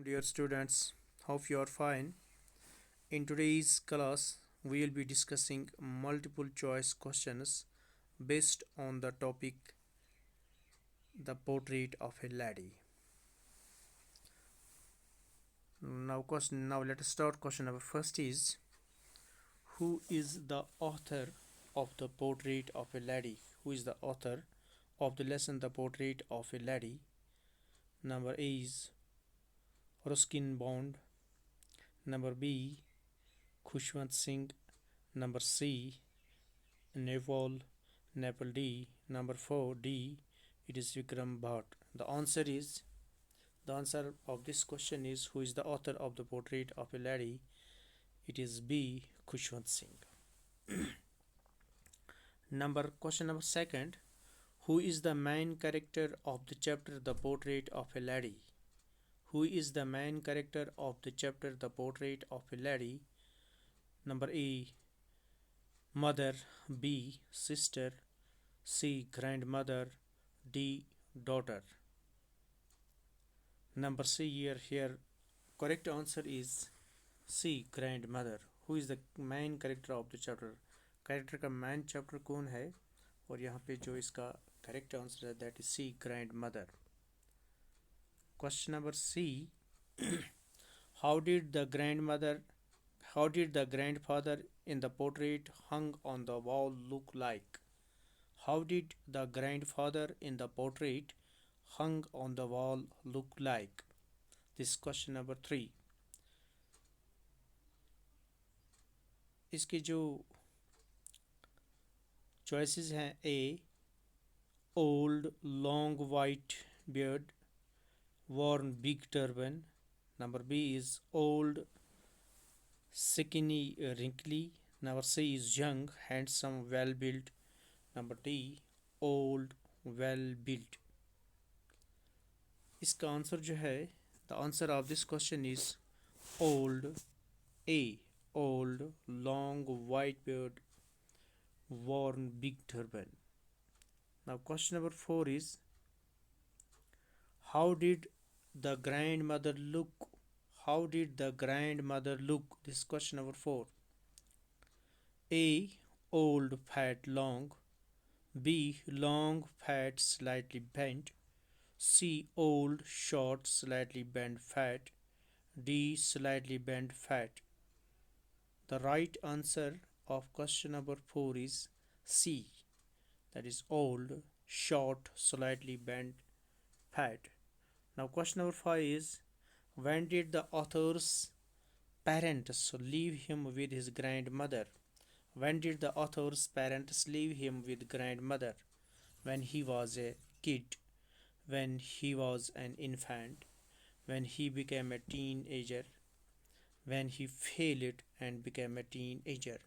dear students. Hope you are fine. In today's class, we will be discussing multiple choice questions based on the topic the portrait of a lady. Now let us start. Question number first is, who is the author of the portrait of a lady? Who is the author of the lesson the portrait of a lady? Number A is Ruskin Bond. Number B, Khushwant Singh. Number C, Nepal. Nepal D. Number 4 D. It is Vikram Bhatt. The answer of this question is, who is the author of the portrait of a lady? It is B. Khushwant Singh. Question number second. Who is the main character of the chapter The Portrait of a Lady? Who is the main character of the chapter The Portrait of a Lady? Number A, mother. B, sister. C, grandmother. D, daughter. Number C here correct answer is C, grandmother. Who is the main character of the chapter? Character का main chapter कौन है? और यहाँ पे जो इसका correct answer है that is C, grandmother. Question number C. How did the grandfather in the portrait hung on the wall look like? How did the grandfather in the portrait hung on the wall look like? This is question number 3. इसके जो choices हैं: A, old long white beard, worn big turban. Number B is old skinny wrinkly. Number C is young handsome well built. Number D, old well built. इसका answer जो है, the answer of this question is old. A, old long white beard, worn big turban. Now question number 4 is, how did the grandmother look? How did the grandmother look? This is question number 4. A, old fat long. B, long fat slightly bent. C, old short slightly bent fat. D, slightly bent fat. The right answer of question number 4 is C, that is old short slightly bent fat. Now question number 5 is, when did the author's parents leave him with his grandmother? When did the author's parents leave him with grandmother? When he was a kid, when he was an infant, when he became a teenager, when he failed and became a teenager.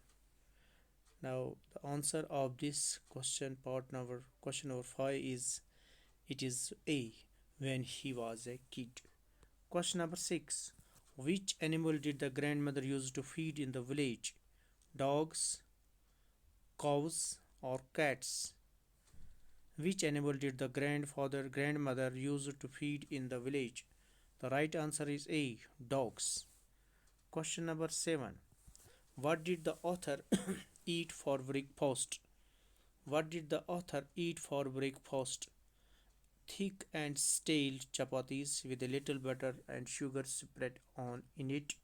Now the answer of this question number 5 is, it is A, when he was a kid. Question number 6. Which animal did the grandmother use to feed in the village? Dogs, cows, or cats? Which animal did the grandmother use to feed in the village? The right answer is A, dogs. Question number 7. What did the author eat for breakfast? What did the author eat for breakfast? Thick and stale chapatis with a little butter and sugar spread on in it.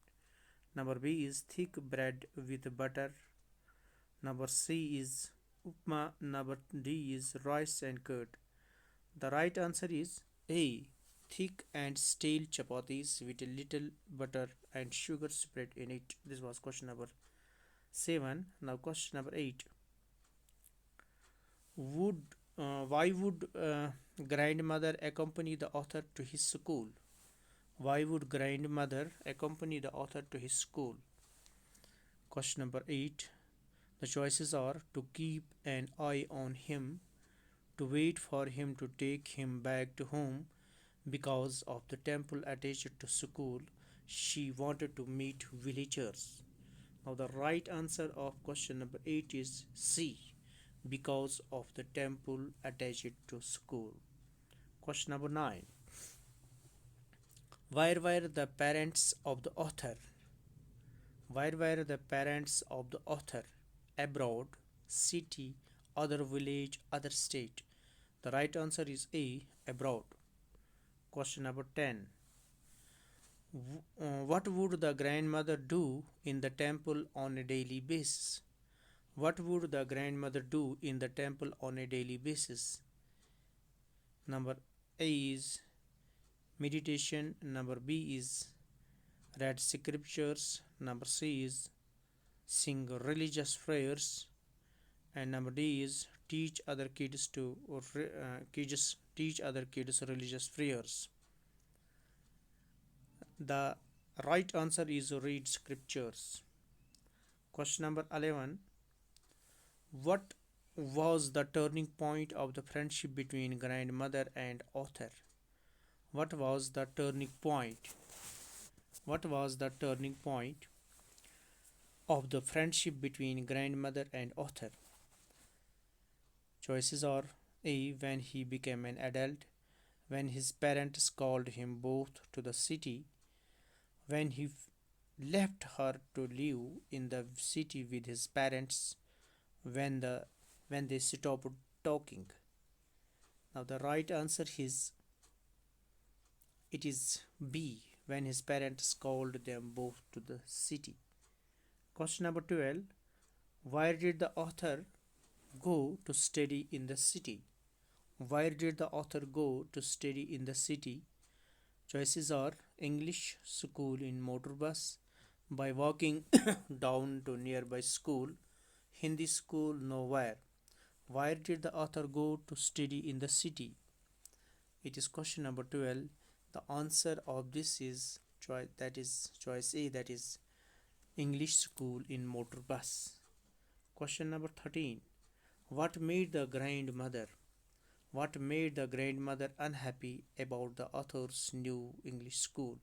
Number B is thick bread with butter. Number C is upma. Number D is rice and curd. The right answer is A, thick and stale chapatis with a little butter and sugar spread in it. This was question number 7. Now question number 8. Why would grandmother accompany the author to his school? Why would grandmother accompany the author to his school? Question number 8. The choices are to keep an eye on him, to wait for him to take him back to home because of the temple attached to school. She wanted to meet villagers. Now the right answer of question number 8 is C, because of the temple attached to school. Question number 9. Where were the parents of the author? Where were the parents of the author? Abroad, city, other village, other state. The right answer is A. Abroad. Question number 10. What would the grandmother do in the temple on a daily basis? What would the grandmother do in the temple on a daily basis? Number A is meditation. Number B is read scriptures. Number C is sing religious prayers. And number D is teach other kids to kids teach other kids religious prayers. The right answer is read scriptures. Question number 11. What was the turning point of the friendship between grandmother and author? What was the turning point? What was the turning point of the friendship between grandmother and author? Choices are A. When he became an adult, when his parents called him both to the city, when he left her to live in the city with his parents, when they stopped talking. Now the right answer is it is B. When his parents called them both to the city. Question number 12. Where did the author go to study in the city? Where did the author go to study in the city? Choices are English school in motor bus, by walking down to nearby school, Hindi school nowhere. Where did the author go to study in the city? It is question number 12. The answer of this is choice A, that is English school in motor bus. Question number 13. What made the grandmother what made the grandmother unhappy about the author's new English school?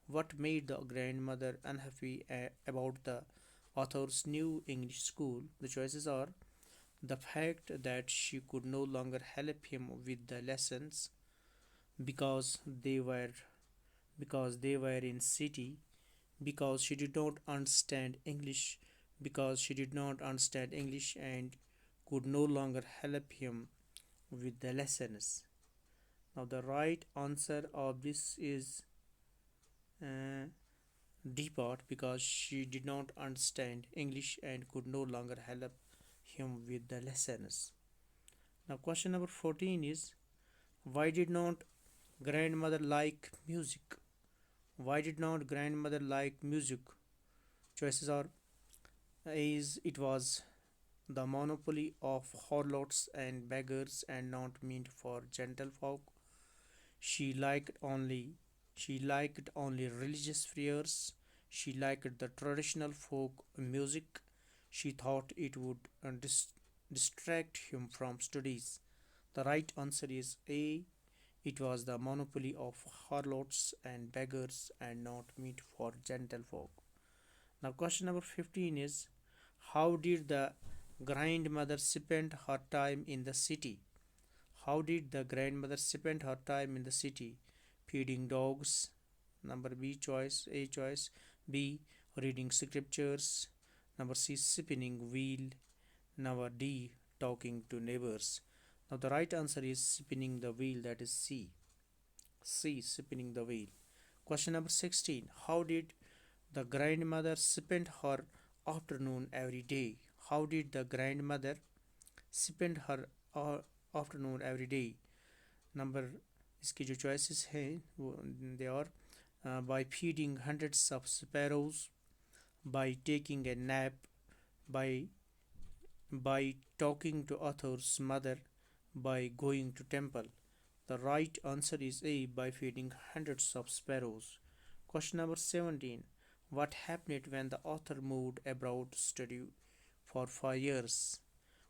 What made the grandmother unhappy about the author's new English school? The choices are the fact that she could no longer help him with the lessons because they were in city, because she did not understand English, and could no longer help him with the lessons. Now the right answer of this is uh, D part, because she did not understand English and could no longer help him with the lessons. Now question number 14 is why did not grandmother like music? Why did not grandmother like music? Choices are A is it was the monopoly of harlots and beggars and not meant for gentlefolk. She liked only she liked only religious prayers. She liked the traditional folk music. She thought it would distract him from studies. The right answer is A. It was the monopoly of harlots and beggars and not meant for gentlefolk. Now question number 15 is how did the grandmother spend her time in the city? How did the grandmother spend her time in the city? Feeding dogs. Number B choice, A choice. B. Reading scriptures. Number C. spinning wheel. Number D. Talking to neighbors. Now the right answer is spinning the wheel, that is C. C. Spinning the wheel. Question number 16. How did the grandmother spend her afternoon every day? How did the grandmother spend her afternoon every day? Number इसकी जो choices हैं वो they are by feeding hundreds of sparrows, by taking a nap, by talking to Arthur's mother, by going to temple. The right answer is A, by feeding hundreds of sparrows. Question number 17. What happened when the author moved abroad to study for 5 years?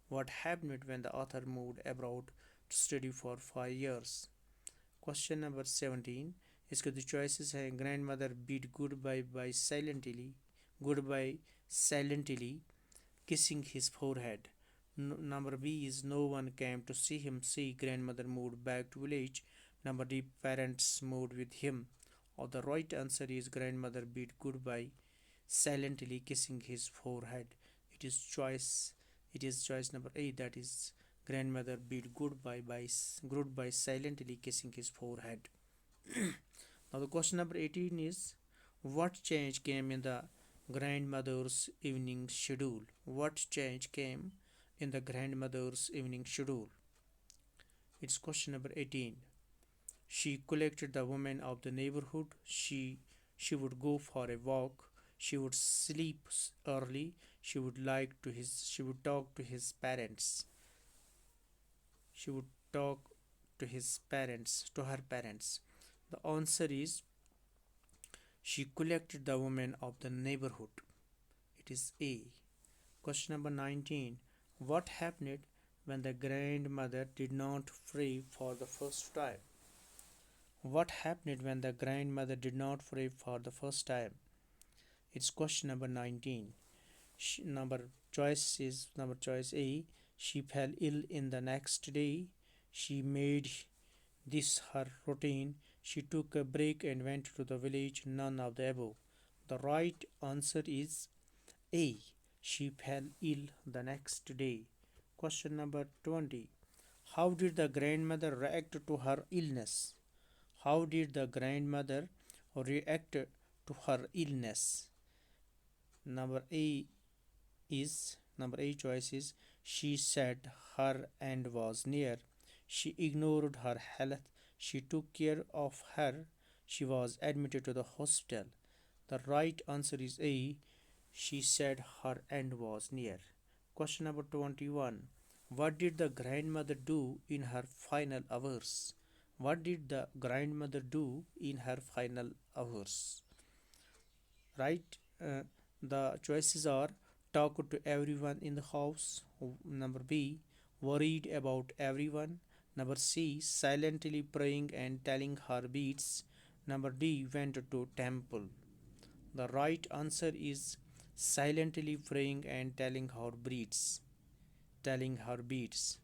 What happened when the author moved abroad to study for 5 years? Question number 17. इसके जो choices हैं grandmother bid goodbye silently, kissing his forehead. Number B is no one came to see him. C. Grandmother moved back to village. Number D. Parents moved with him. Or the right answer is grandmother bid goodbye, silently kissing his forehead. It is choice. It is choice number A. That is grandmother bid goodbye silently kissing his forehead. Now the question number 18 is, what change came in the grandmother's evening schedule? What change came in the grandmother's evening schedule? It's question number 18. She collected the women of the neighborhood. She would go for a walk. She would sleep early. She would talk to his parents. She would talk to her parents. The answer is she collected the women of the neighborhood. It is A. Question number 19. What happened when the grandmother did not pray for the first time? What happened when the grandmother did not pray for the first time? It's question number 19. Number choice A. She fell ill in the next day. She made this her routine. She took a break and went to the village. None of the above. The right answer is A. She fell ill the next day. Question number 20. How did the grandmother react to her illness? How did the grandmother react to her illness? Number A choice is she said her end was near. She ignored her health. She took care of her. She was admitted to the hospital. The right answer is A. She said her end was near. Question number 21. What did the grandmother do in her final hours? What did the grandmother do in her final hours? Right? The choices are talk to everyone in the house. Number B, worried about everyone. Number C, silently praying and telling her beads. Number D, went to temple. The right answer is silently praying and telling her beads. Telling her beads.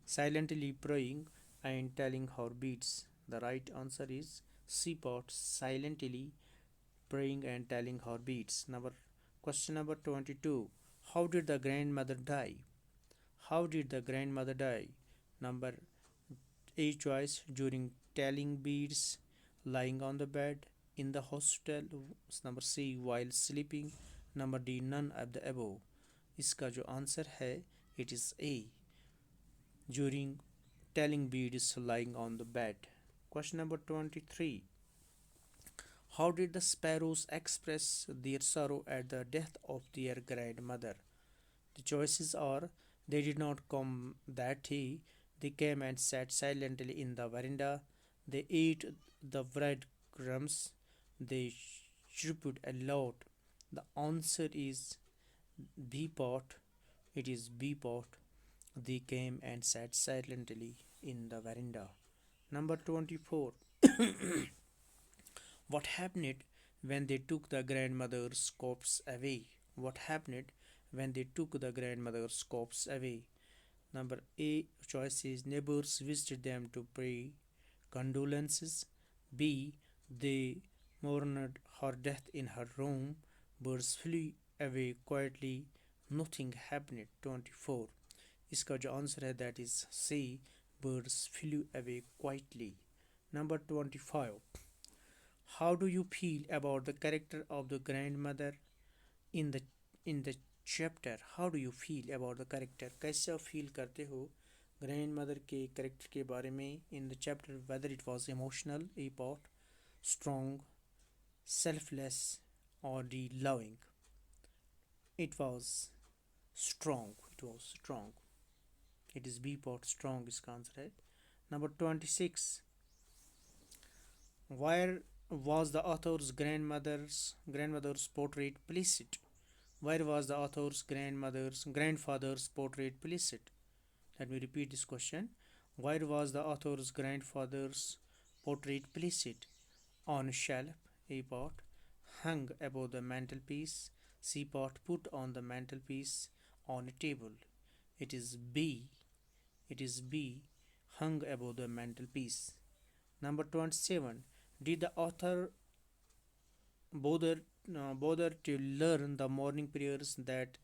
Silently praying and telling her beads. The right answer is C part, silently praying and telling her beads. Question number 22. How did the grandmother die? How did the grandmother die? Number A choice, during telling beads, lying on the bed, in the hospital. Number C, while sleeping. Number D, none of the above. इसका जो answer है it is A, during telling beads, lying on the bed. Question number 23. How did the sparrows express their sorrow at the death of their grandmother? The choices are they did not come that day, they came and sat silently in the veranda, they ate the breadcrumbs, they chirped a lot. The answer is B part. It is B part. They came and sat silently in the veranda. Number 24. What happened when they took the grandmother's corpse away? What happened when they took the grandmother's corpse away? Number A choice is neighbors visited them to pay condolences. B. They mourned her death in her room. Birds flew away quietly. Nothing happened. 24. इसका जो answer है that is C. Birds flew away quietly. Number 25. How do you feel about the character of the grandmother in the chapter? How do you feel about the character? कैसा feel करते हो grandmother के character के बारे में in the chapter, whether it was emotional, a part, strong, selfless, or the loving? It was strong. It was strong. It is B part, strong इसका answer है. Number 26. Where was the author's grandmother's portrait placed? Where was the author's grandfather's portrait placed? Let me repeat this question. Where was the author's grandfather's portrait placed? On a shelf, A part. Hung above the mantelpiece, C part. Put on the mantelpiece, on a table. It is B. It is B. Hung above the mantelpiece. Number 27. Did the author bother bother to learn the morning prayers that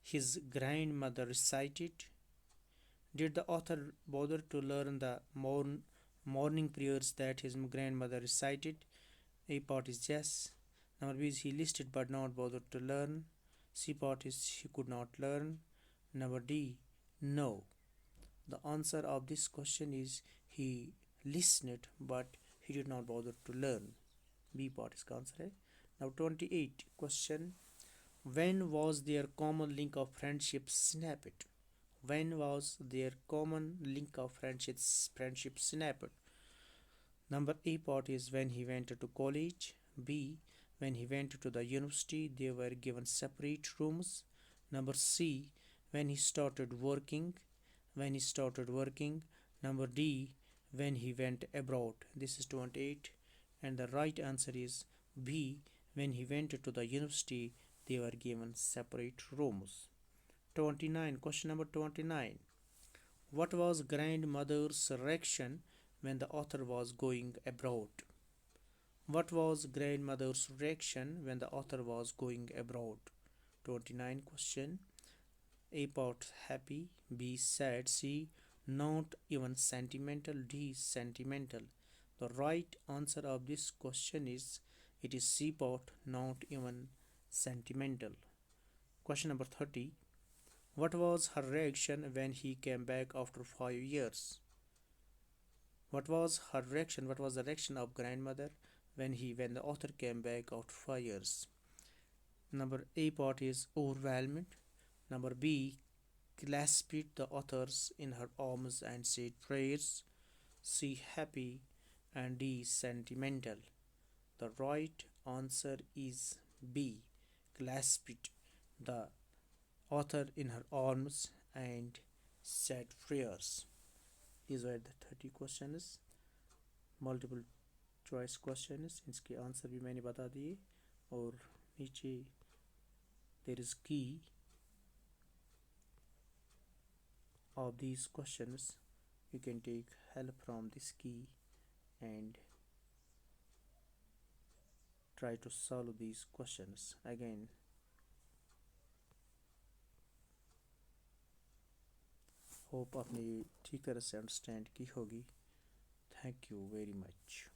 his grandmother recited? Did the author bother to learn the morning prayers that his grandmother recited? A part is yes. Number B is he listed but not bothered to learn. C part is he could not learn. Number D, no. The answer of this question is he listened but he did not bother to learn. B part is answer. Now 28 question. When was their common link of friendship snapped? When was their common link of friendship snapped? Number A part is when he went to college. B, when he went to the university, they were given separate rooms. Number C, when he started working. When he started working. Number D, when he went abroad. This is 28, and the right answer is B, when he went to the university, they were given separate rooms. 29. Question number 29. What was grandmother's reaction when the author was going abroad? What was grandmother's reaction when the author was going abroad? 29 question. A part happy, B sad, C not even sentimental, D sentimental. The right answer of this question is it is C part not even sentimental. Question number 30. What was her reaction when he came back after 5 years? What was her reaction? What was the reaction of grandmother when the author came back after 5 years? Number A part is overwhelmed. Number B, clasped the authors in her arms and said prayers. C, happy, and D, sentimental. The right answer is B, clasped the author in her arms and said prayers. These were the 30 questions, multiple choice question, इसके answer भी मैंने बता दिए, और नीचे there is key of these questions. You can take help from this key and try to solve these questions. Again, hope आपने ठीक तरह से अंडरस्टैंड की होगी. Thank you very much.